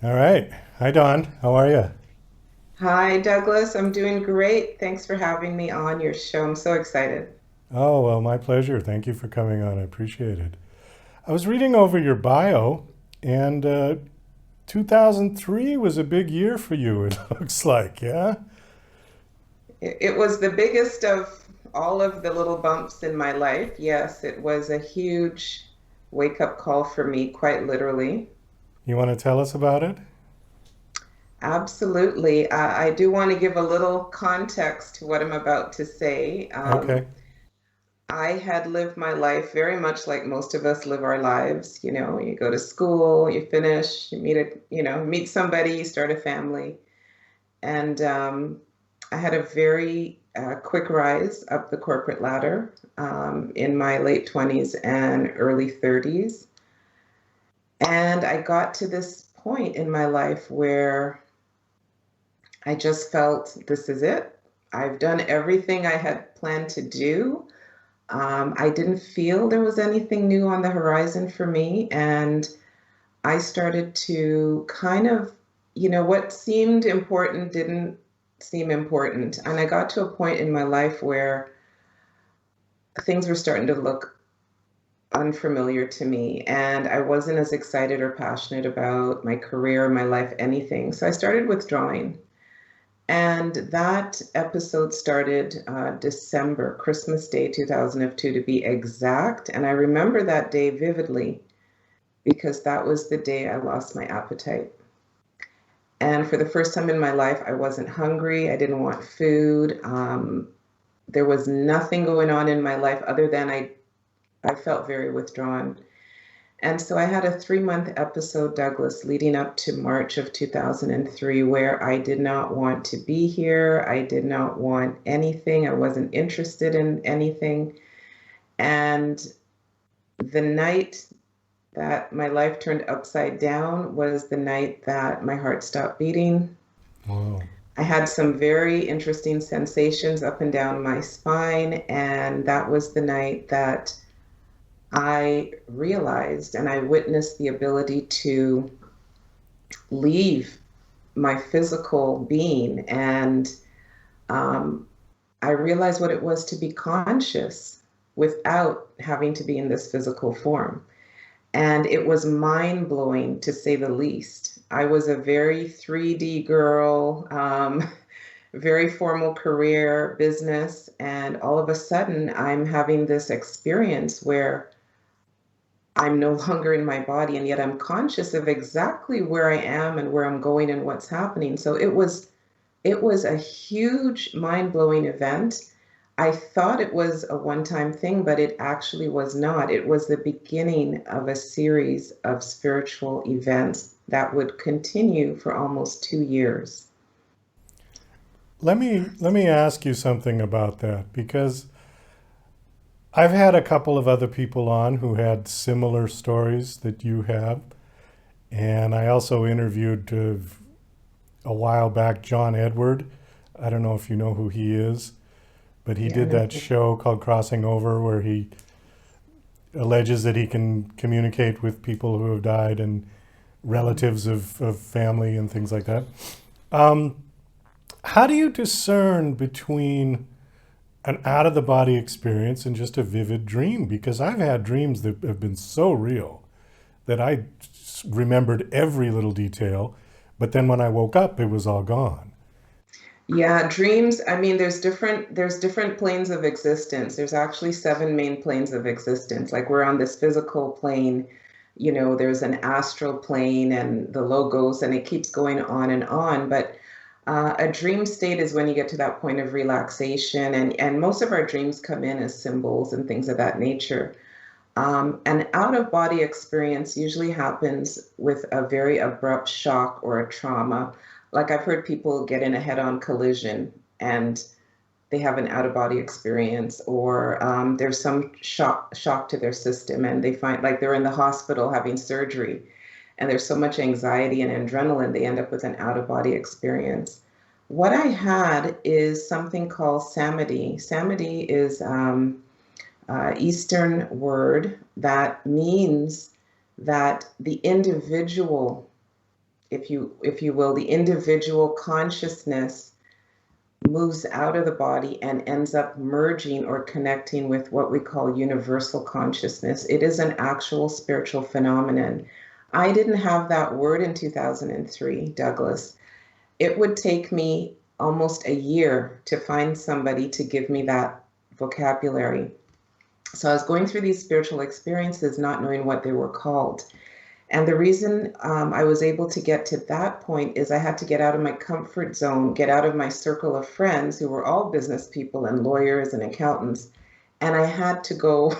All right. Hi, Don. How are you? Hi, Douglas. I'm doing great. Thanks for having me on your show. I'm so excited. Oh, well, my pleasure. Thank you for coming on. I appreciate it. I was reading over your bio, and 2003 was a big year for you, it looks like, yeah? It was the biggest of all of the little bumps in my life. Yes, it was a huge wake-up call for me, quite literally. You want to tell us about it? Absolutely. I do want to give a little context to what I'm about to say. Okay. I had lived my life very much like most of us live our lives. You go to school, you finish, meet somebody, you start a family. And I had a very quick rise up the corporate ladder in my late 20s and early 30s. And I got to this point in my life where I just felt this is it. I've done everything I had planned to do. I didn't feel there was anything new on the horizon for me. And I started to kind of, what seemed important didn't seem important. And I got to a point in my life where things were starting to look unfamiliar to me. And I wasn't as excited or passionate about my career, my life, anything. So I started withdrawing. And that episode started December, Christmas Day 2002 to be exact. And I remember that day vividly because that was the day I lost my appetite. And for the first time in my life, I wasn't hungry. I didn't want food. There was nothing going on in my life other than I felt very withdrawn. And so I had a 3 month episode, Douglas, leading up to March of 2003, where I did not want to be here. I did not want anything. I wasn't interested in anything. And the night that my life turned upside down was the night that my heart stopped beating. Wow. I had some very interesting sensations up and down my spine, and that was the night that I realized and I witnessed the ability to leave my physical being. And um, I realized what it was to be conscious without having to be in this physical form. And it was mind blowing to say the least. I was a very 3D girl, very formal career, business, and all of a sudden I'm having this experience where I'm no longer in my body, and yet I'm conscious of exactly where I am and where I'm going and what's happening. So it was a huge mind-blowing event. I thought it was a one-time thing, but it actually was not. It was the beginning of a series of spiritual events that would continue for almost 2 years. Let me ask you something about that because I've had a couple of other people on who had similar stories that you have, and I also interviewed a while back John Edward. I don't know if you know who he is, but he Yeah, I did know. that show called Crossing Over where he alleges that he can communicate with people who have died and relatives of family and things like that. Um, how do you discern between an out of the body experience and just a vivid dream? Because I've had dreams that have been so real that I remembered every little detail, but then when I woke up, it was all gone. Yeah, dreams, I mean, there's different planes of existence. There's actually seven main planes of existence. Like we're on this physical plane, there's an astral plane and the logos, and it keeps going on and on. But a dream state is when you get to that point of relaxation, and most of our dreams come in as symbols and things of that nature. An out of body experience usually happens with a very abrupt shock or a trauma. Like I've heard people get in a head on collision and they have an out of body experience, or there's some shock to their system, and they find like they're in the hospital having surgery, and there's so much anxiety and adrenaline, they end up with an out of body experience. What I had is something called samedi. Samedi is Eastern word that means that the individual if you will, the individual consciousness moves out of the body and ends up merging or connecting with what we call universal consciousness. It is an actual spiritual phenomenon. I didn't have that word in 2003, Douglas. It would take me almost a year to find somebody to give me that vocabulary. So I was going through these spiritual experiences not knowing what they were called. And the reason I was able to get to that point is I had to get out of my comfort zone, get out of my circle of friends who were all business people and lawyers and accountants. And I had to go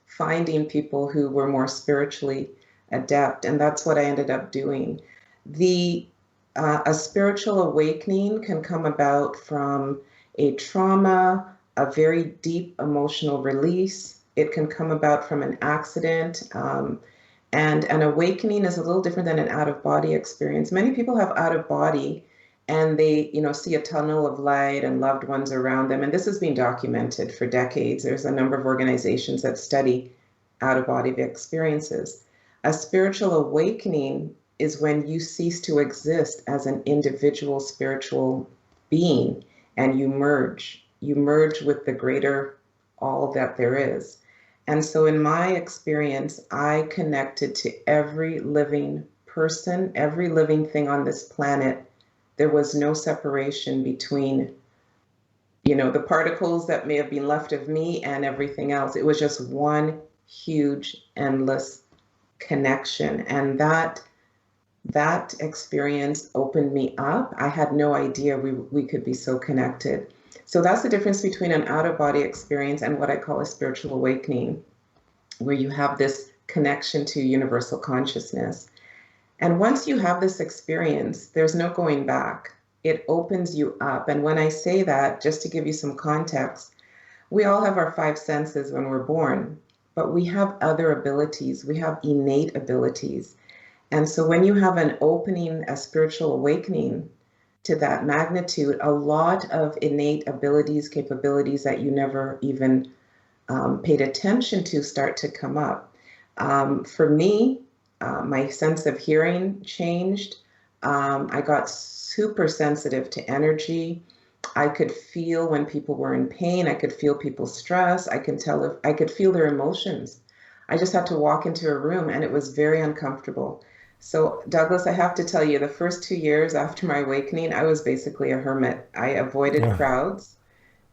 finding people who were more spiritually adept. And that's what I ended up doing. The A spiritual awakening can come about from a trauma, a very deep emotional release. It can come about from an accident. And an awakening is a little different than an out of body experience. Many people have out of body and they, see a tunnel of light and loved ones around them. And this has been documented for decades. There's a number of organizations that study out of body experiences. A spiritual awakening is when you cease to exist as an individual spiritual being and you merge. You merge with the greater all that there is. And so, in my experience, I connected to every living person, every living thing on this planet. There was no separation between, the particles that may have been left of me and everything else. It was just one huge, endless connection. And that experience opened me up. I had no idea we could be so connected. So that's the difference between an out-of-body experience and what I call a spiritual awakening, where you have this connection to universal consciousness. And once you have this experience, there's no going back. It opens you up. And when I say that, just to give you some context, we all have our five senses when we're born, but we have other abilities. We have innate abilities. And so when you have an opening, a spiritual awakening to that magnitude, a lot of innate abilities, capabilities that you never even paid attention to start to come up. For me, my sense of hearing changed. I got super sensitive to energy. I could feel when people were in pain. I could feel people's stress. I could feel their emotions. I just had to walk into a room and it was very uncomfortable. So, Douglas, I have to tell you, the first 2 years after my awakening, I was basically a hermit. I avoided Yeah. crowds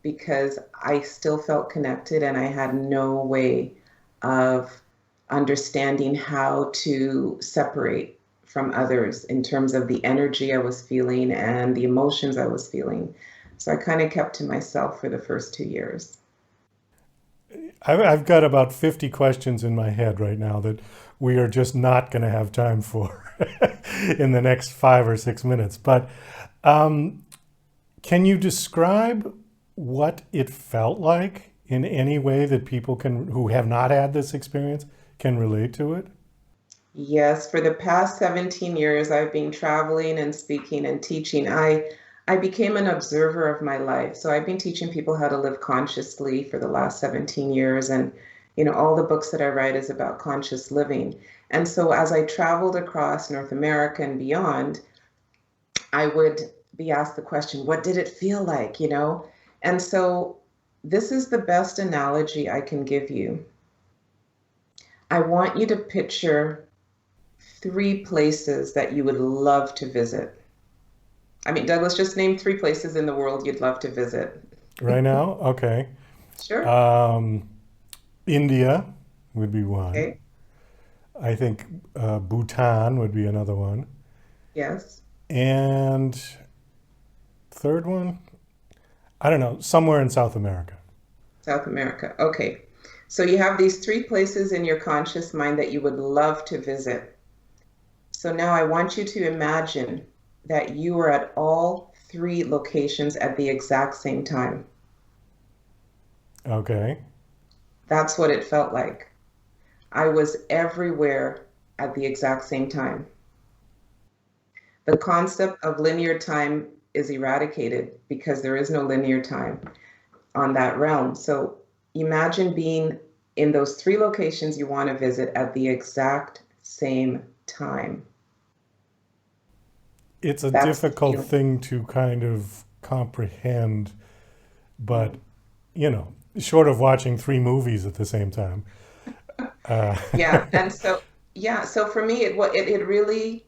because I still felt connected and I had no way of understanding how to separate from others in terms of the energy I was feeling and the emotions I was feeling. So I kind of kept to myself for the first 2 years. I've got about 50 questions in my head right now that we are just not going to have time for in the next 5 or 6 minutes. But can you describe what it felt like in any way that people who have not had this experience can relate to it? Yes, for the past 17 years, I've been traveling and speaking and teaching. I became an observer of my life. So I've been teaching people how to live consciously for the last 17 years. And, all the books that I write is about conscious living. And so as I traveled across North America and beyond, I would be asked the question, what did it feel like, And so this is the best analogy I can give you. I want you to picture 3 places that you would love to visit. I mean, Douglas, just name 3 places in the world you'd love to visit. Right now? Okay. Sure. Um, India would be one. Okay. I think Bhutan would be another one. Yes. And third one, I don't know, somewhere in South America. South America. Okay. So you have these 3 places in your conscious mind that you would love to visit. So now I want you to imagine that you are at all 3 locations at the exact same time. Okay. That's what it felt like. I was everywhere at the exact same time. The concept of linear time is eradicated because there is no linear time on that realm. So imagine being in those 3 locations you want to visit at the exact same time. it's a That's the difficult feeling. thing to kind of comprehend, but Mm. short of watching three movies at the same time. Uh, Yeah, and so yeah, so for me, it really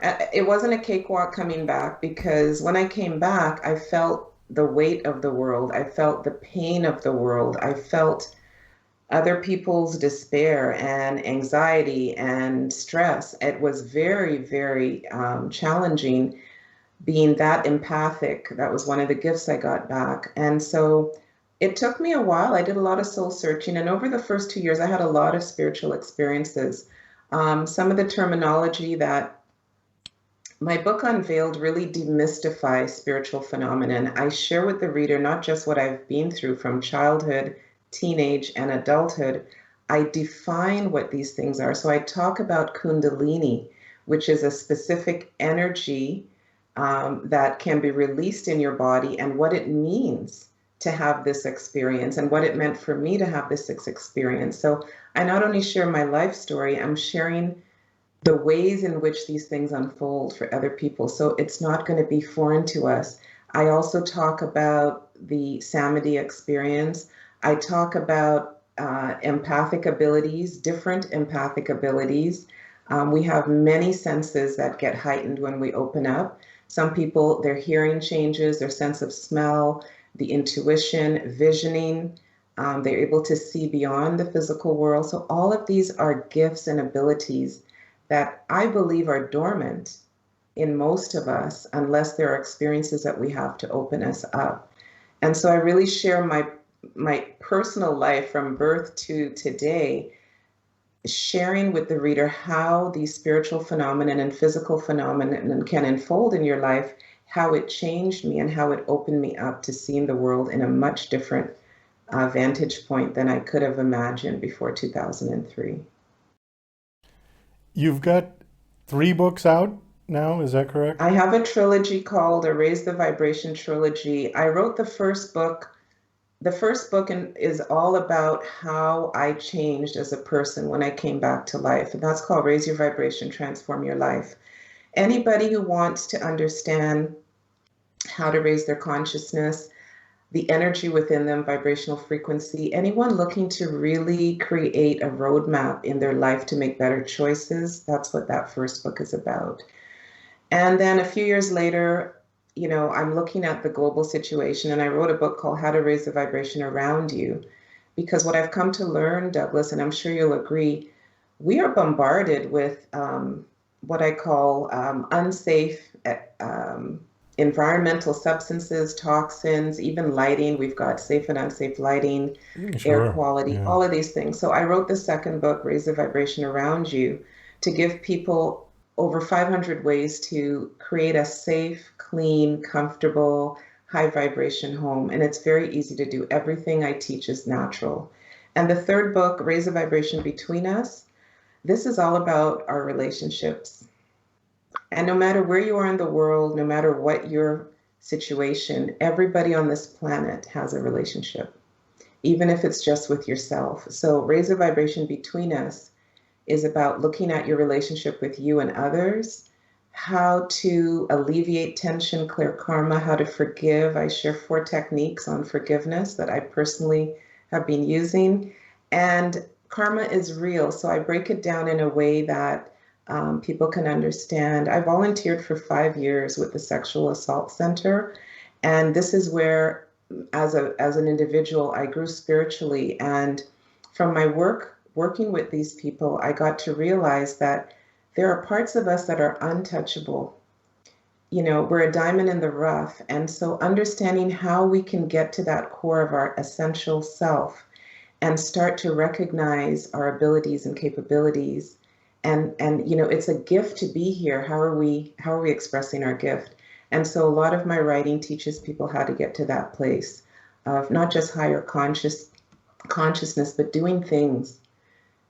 it wasn't a cakewalk coming back, because when I came back, I felt the weight of the world. I felt the pain of the world. I felt other people's despair and anxiety and stress. It was very, very challenging being that empathic. That was one of the gifts I got back. And so it took me a while. I did a lot of soul searching. And over the first 2 years, I had a lot of spiritual experiences. Some of the terminology that my book unveiled really demystifies spiritual phenomenon. I share with the reader not just what I've been through from childhood, teenage, and adulthood. I define what these things are. So I talk about Kundalini, which is a specific energy that can be released in your body, and what it means to have this experience, and what it meant for me to have this experience. So I not only share my life story, I'm sharing the ways in which these things unfold for other people. So it's not going to be foreign to us. I also talk about the Samedi experience. I talk about empathic abilities, different empathic abilities. We have many senses that get heightened when we open up. Some people, their hearing changes, their sense of smell, the intuition, visioning. They're able to see beyond the physical world. So all of these are gifts and abilities that I believe are dormant in most of us unless there are experiences that we have to open us up. And so I really share my personal life from birth to today, sharing with the reader how these spiritual phenomena and physical phenomena can unfold in your life, how it changed me and how it opened me up to seeing the world in a much different vantage point than I could have imagined before 2003. you've got three books out now, is that correct? I have a trilogy called a Raise the Vibration trilogy. I wrote the first book. The first book is all about how I changed as a person when I came back to life. And that's called Raise Your Vibration, Transform Your Life. Anybody who wants to understand how to raise their consciousness, the energy within them, vibrational frequency, anyone looking to really create a roadmap in their life to make better choices, that's what that first book is about. And then a few years later, I'm looking at the global situation, and I wrote a book called How to Raise the Vibration Around You. Because what I've come to learn, Douglas, and I'm sure you'll agree, we are bombarded with what I call unsafe environmental substances, toxins, even lighting. We've got safe and unsafe lighting, air Sure. quality, Yeah. all of these things. So I wrote the second book, Raise the Vibration Around You, to give people over 500 ways to create a safe, clean, comfortable, high vibration home. And it's very easy to do. Everything I teach is natural. And the third book, Raise the Vibration Between Us, this is all about our relationships. And no matter where you are in the world, no matter what your situation, everybody on this planet has a relationship, even if it's just with yourself. So, Raise the Vibration Between Us is about looking at your relationship with you and others, how to alleviate tension, clear karma, how to forgive. I share 4 techniques on forgiveness that I personally have been using. And karma is real, so I break it down in a way that people can understand. I volunteered for 5 years with the Sexual Assault Center, and this is where, as an individual, I grew spiritually. And from my working with these people, I got to realize that there are parts of us that are untouchable. We're a diamond in the rough. And so understanding how we can get to that core of our essential self and start to recognize our abilities and capabilities. And it's a gift to be here. How are we expressing our gift? And so a lot of my writing teaches people how to get to that place of not just higher consciousness, but doing things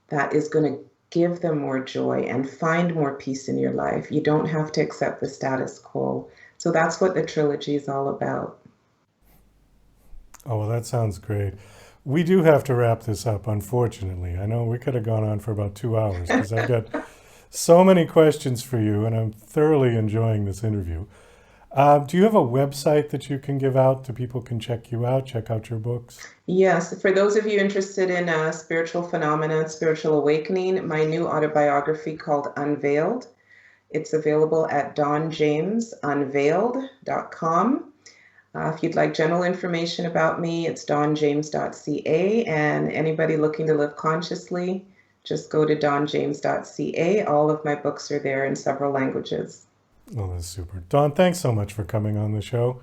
that is going to give them more joy and find more peace in your life. You don't have to accept the status quo. So that's what the trilogy is all about. Oh, well, that sounds great. We do have to wrap this up, unfortunately. I know we could have gone on for about 2 hours because I've got So many questions for you, and I'm thoroughly enjoying this interview. Do you have a website that you can give out so people can check you out, check out your books? Yes, for those of you interested in spiritual phenomena, spiritual awakening, my new autobiography called Unveiled. It's available at dawnjamesunveiled.com. If you'd like general information about me, it's dawnjames.ca. And anybody looking to live consciously, just go to dawnjames.ca. All of my books are there in several languages. Oh, that's super. Dawn, thanks so much for coming on the show.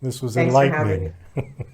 This was Thanks for having enlightening. me.